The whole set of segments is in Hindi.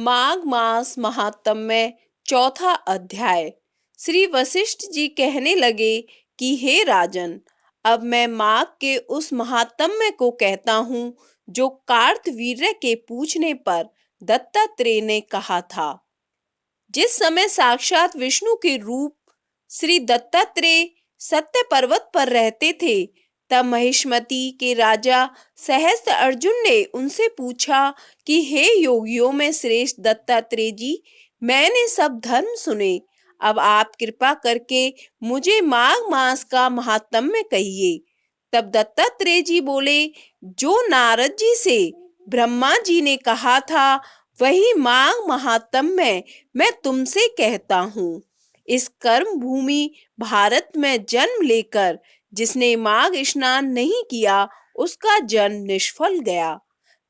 माघ मास महात्म्य चौथा अध्याय। श्री वशिष्ठ जी कहने लगे कि हे राजन, अब मैं माघ के उस महात्म्य को कहता हूँ जो कार्तवीर्य के पूछने पर दत्तात्रेय ने कहा था। जिस समय साक्षात विष्णु के रूप श्री दत्तात्रेय सत्य पर्वत पर रहते थे, तब महिष्मती के राजा सहस्त्र अर्जुन ने उनसे पूछा कि हे योगियों में श्रेष्ठ दत्तात्रेय जी, मैंने सब धर्म सुने, अब आप कृपा करके मुझे माघ मास का महात्म्य कहिए। तब दत्तात्रेय जी बोले, जो नारद जी से ब्रह्मा जी ने कहा था वही माघ महात्म्य मैं तुमसे कहता हूँ। इस कर्म भूमि भारत में जन्म लेकर जिसने माघ स्नान नहीं किया, उसका जन्म निष्फल गया।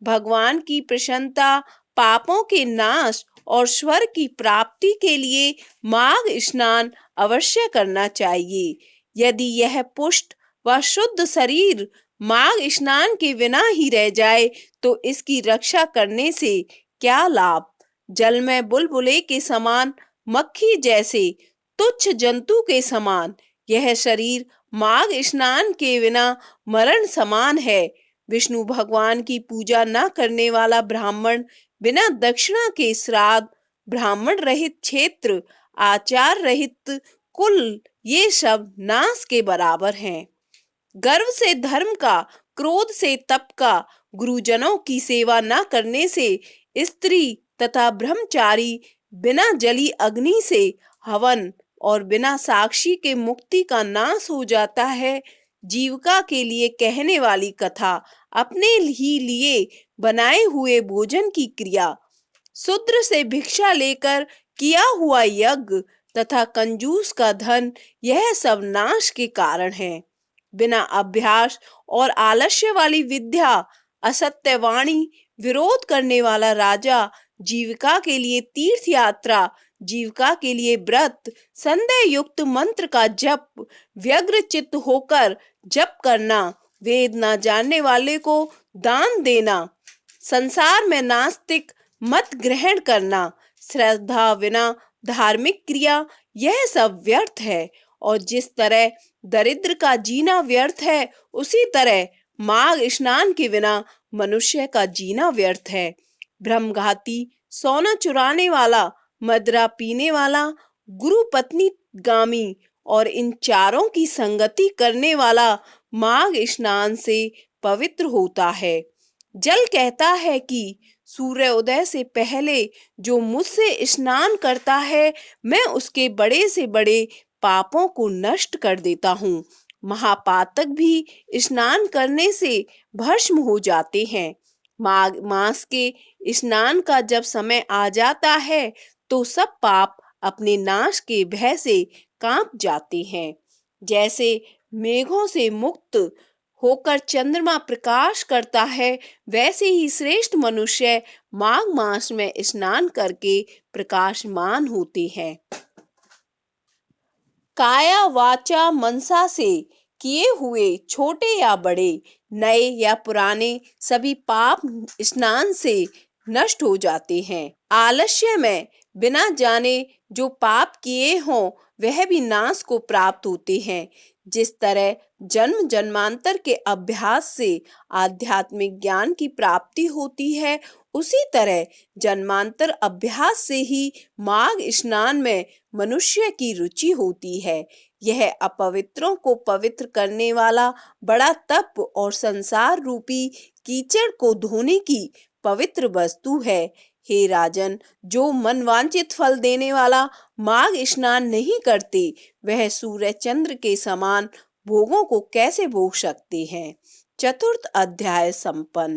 भगवान की प्रसन्नता, पापों के नाश और स्वर्ग की प्राप्ति के लिए माघ स्नान अवश्य करना चाहिए। यदि यह पुष्ट व शुद्ध शरीर माघ स्नान के बिना ही रह जाए तो इसकी रक्षा करने से क्या लाभ। जल में बुलबुले के समान, मक्खी जैसे तुच्छ जंतु के समान यह शरीर माघ स्नान के बिना मरण समान है। विष्णु भगवान की पूजा न करने वाला ब्राह्मण, बिना दक्षिणा के श्राद्ध, ब्राह्मण रहित क्षेत्र, आचार रहित कुल, ये सब नाश के बराबर हैं। गर्व से धर्म का, क्रोध से तप का, गुरुजनों की सेवा न करने से स्त्री तथा ब्रह्मचारी, बिना जली अग्नि से हवन और बिना साक्षी के मुक्ति का नाश हो जाता है। जीविका के लिए कहने वाली कथा, अपने ही लिए बनाए हुए भोजन की क्रिया, शूद्र से भिक्षा लेकर किया हुआ यज्ञ तथा कंजूस का धन, यह सब नाश के कारण है। बिना अभ्यास और आलस्य वाली विद्या, असत्य वाणी, विरोध करने वाला राजा, जीविका के लिए तीर्थ यात्रा, जीविका के लिए व्रत, संदेह युक्त मंत्र का जप, व्यग्र चित्त होकर जप करना, वेद न जानने वाले को दान देना, संसार में नास्तिक मत ग्रहण करना, श्रद्धा बिना धार्मिक क्रिया, यह सब व्यर्थ है। और जिस तरह दरिद्र का जीना व्यर्थ है, उसी तरह माघ स्नान के बिना मनुष्य का जीना व्यर्थ है। ब्रह्मघाती, सोना चुराने वाला, मदिरा पीने वाला, गुरु पत्नी गामी और इन चारों की संगति करने वाला माघ स्नान से पवित्र होता है। जल कहता है कि सूर्योदय से पहले जो मुझसे स्नान करता है, मैं उसके बड़े से बड़े पापों को नष्ट कर देता हूँ। महापातक भी स्नान करने से भस्म हो जाते हैं। माघ मास के स्नान का जब समय आ जाता है तो सब पाप अपने नाश के भय से कांप जाते हैं। जैसे मेघों से मुक्त होकर चंद्रमा प्रकाश करता है, वैसे ही श्रेष्ठ मनुष्य माघ मास में स्नान करके प्रकाशमान होते हैं। काया वाचा मनसा से किए हुए छोटे या बड़े, नए या पुराने, सभी पाप स्नान से नष्ट हो जाते हैं। आलस्य में बिना जाने जो पाप किए हों, वह भी नाश को प्राप्त होते हैं। जिस तरह जन्म जन्मांतर के अभ्यास से आध्यात्मिक ज्ञान की प्राप्ति होती है, उसी तरह जन्मांतर अभ्यास से ही माघ स्नान में मनुष्य की रुचि होती है। यह अपवित्रों को पवित्र करने वाला बड़ा तप और संसार रूपी कीचड़ को धोने की पवित्र वस्तु है। हे राजन, जो मनवांचित फल देने वाला माघ स्नान नहीं करते, वह सूर्य चंद्र के समान भोगों को कैसे भोग सकते हैं। चतुर्थ अध्याय संपन्न।